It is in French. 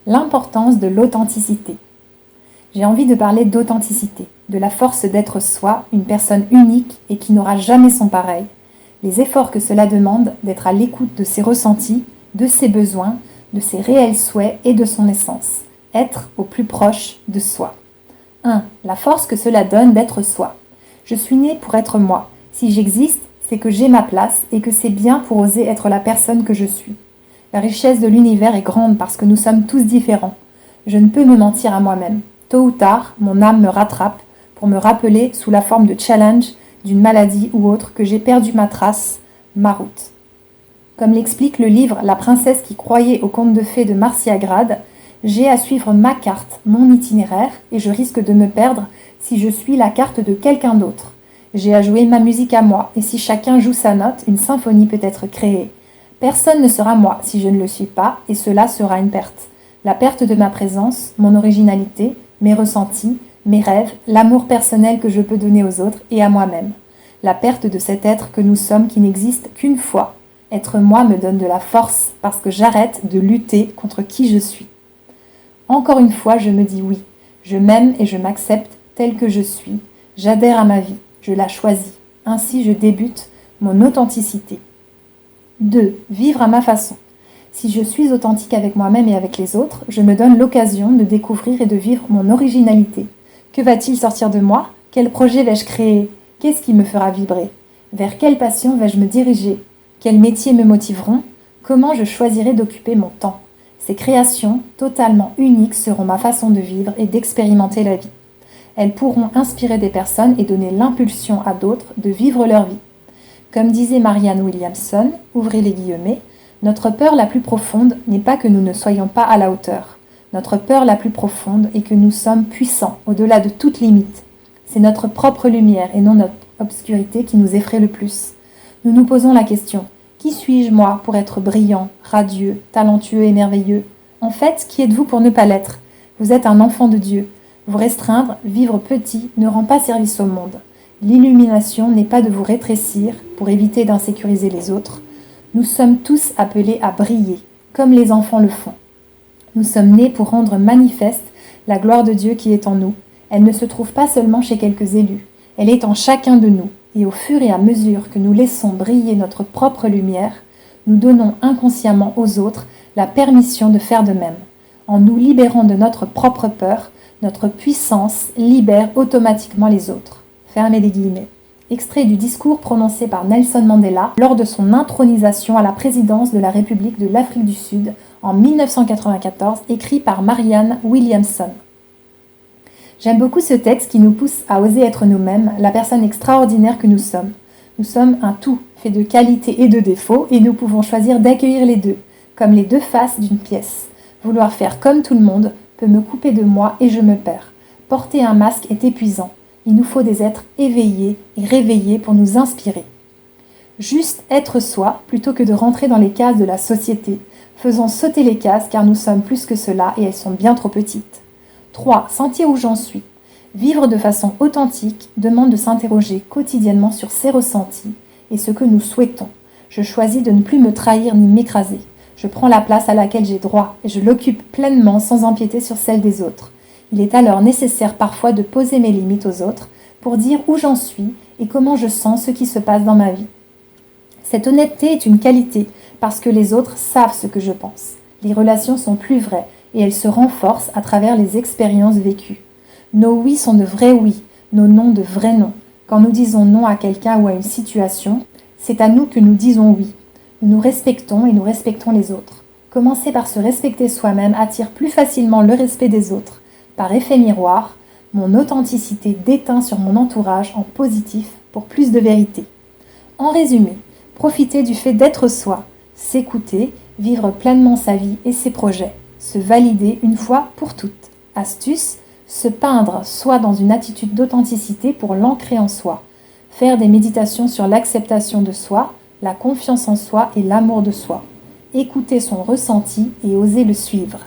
L'importance de l'authenticité. J'ai envie de parler d'authenticité, de la force d'être soi, une personne unique et qui n'aura jamais son pareil. Les efforts que cela demande d'être à l'écoute de ses ressentis, de ses besoins, de ses réels souhaits et de son essence. Être au plus proche de soi. 1. La force que cela donne d'être soi. Je suis née pour être moi. Si j'existe, c'est que j'ai ma place et que c'est bien pour oser être la personne que je suis. La richesse de l'univers est grande parce que nous sommes tous différents. Je ne peux me mentir à moi-même. Tôt ou tard, mon âme me rattrape pour me rappeler, sous la forme de challenge, d'une maladie ou autre, que j'ai perdu ma trace, ma route. Comme l'explique le livre La princesse qui croyait aux contes de fées de Marcia Grad, j'ai à suivre ma carte, mon itinéraire, et je risque de me perdre si je suis la carte de quelqu'un d'autre. J'ai à jouer ma musique à moi, et si chacun joue sa note, une symphonie peut être créée. Personne ne sera moi si je ne le suis pas, et cela sera une perte. La perte de ma présence, mon originalité, mes ressentis, mes rêves, l'amour personnel que je peux donner aux autres et à moi-même. La perte de cet être que nous sommes qui n'existe qu'une fois. Être moi me donne de la force parce que j'arrête de lutter contre qui je suis. Encore une fois, je me dis oui. Je m'aime et je m'accepte tel que je suis. J'adhère à ma vie. Je la choisis. Ainsi, je débute mon authenticité. 2. Vivre à ma façon. Si je suis authentique avec moi-même et avec les autres, je me donne l'occasion de découvrir et de vivre mon originalité. Que va-t-il sortir de moi? Quel projet vais-je créer? Qu'est-ce qui me fera vibrer? Vers quelle passion vais-je me diriger? Quels métiers me motiveront? Comment je choisirai d'occuper mon temps? Ces créations, totalement uniques, seront ma façon de vivre et d'expérimenter la vie. Elles pourront inspirer des personnes et donner l'impulsion à d'autres de vivre leur vie. Comme disait Marianne Williamson, ouvrez les guillemets, notre peur la plus profonde n'est pas que nous ne soyons pas à la hauteur. Notre peur la plus profonde est que nous sommes puissants, au-delà de toute limite. C'est notre propre lumière et non notre obscurité qui nous effraie le plus. Nous nous posons la question, qui suis-je moi pour être brillant, radieux, talentueux et merveilleux? En fait, qui êtes-vous pour ne pas l'être? Vous êtes un enfant de Dieu. Vous restreindre, vivre petit, ne rend pas service au monde. L'illumination n'est pas de vous rétrécir pour éviter d'insécuriser les autres. Nous sommes tous appelés à briller, comme les enfants le font. Nous sommes nés pour rendre manifeste la gloire de Dieu qui est en nous. Elle ne se trouve pas seulement chez quelques élus, elle est en chacun de nous. Et au fur et à mesure que nous laissons briller notre propre lumière, nous donnons inconsciemment aux autres la permission de faire de même. En nous libérant de notre propre peur, notre puissance libère automatiquement les autres. Fermez les guillemets. Extrait du discours prononcé par Nelson Mandela lors de son intronisation à la présidence de la République de l'Afrique du Sud en 1994, écrit par Marianne Williamson. J'aime beaucoup ce texte qui nous pousse à oser être nous-mêmes, la personne extraordinaire que nous sommes. Nous sommes un tout, fait de qualités et de défauts, et nous pouvons choisir d'accueillir les deux, comme les deux faces d'une pièce. Vouloir faire comme tout le monde peut me couper de moi et je me perds. Porter un masque est épuisant. Il nous faut des êtres éveillés et réveillés pour nous inspirer. Juste être soi plutôt que de rentrer dans les cases de la société. Faisons sauter les cases car nous sommes plus que cela et elles sont bien trop petites. 3. Sentir où j'en suis. Vivre de façon authentique demande de s'interroger quotidiennement sur ses ressentis et ce que nous souhaitons. Je choisis de ne plus me trahir ni m'écraser. Je prends la place à laquelle j'ai droit et je l'occupe pleinement sans empiéter sur celle des autres. Il est alors nécessaire parfois de poser mes limites aux autres pour dire où j'en suis et comment je sens ce qui se passe dans ma vie. Cette honnêteté est une qualité parce que les autres savent ce que je pense. Les relations sont plus vraies et elles se renforcent à travers les expériences vécues. Nos oui sont de vrais oui, nos non de vrais non. Quand nous disons non à quelqu'un ou à une situation, c'est à nous que nous disons oui. Nous nous respectons et nous respectons les autres. Commencer par se respecter soi-même attire plus facilement le respect des autres. Par effet miroir, mon authenticité déteint sur mon entourage en positif pour plus de vérité. En résumé, profiter du fait d'être soi, s'écouter, vivre pleinement sa vie et ses projets, se valider une fois pour toutes. Astuce, se peindre soit dans une attitude d'authenticité pour l'ancrer en soi. Faire des méditations sur l'acceptation de soi, la confiance en soi et l'amour de soi. Écouter son ressenti et oser le suivre.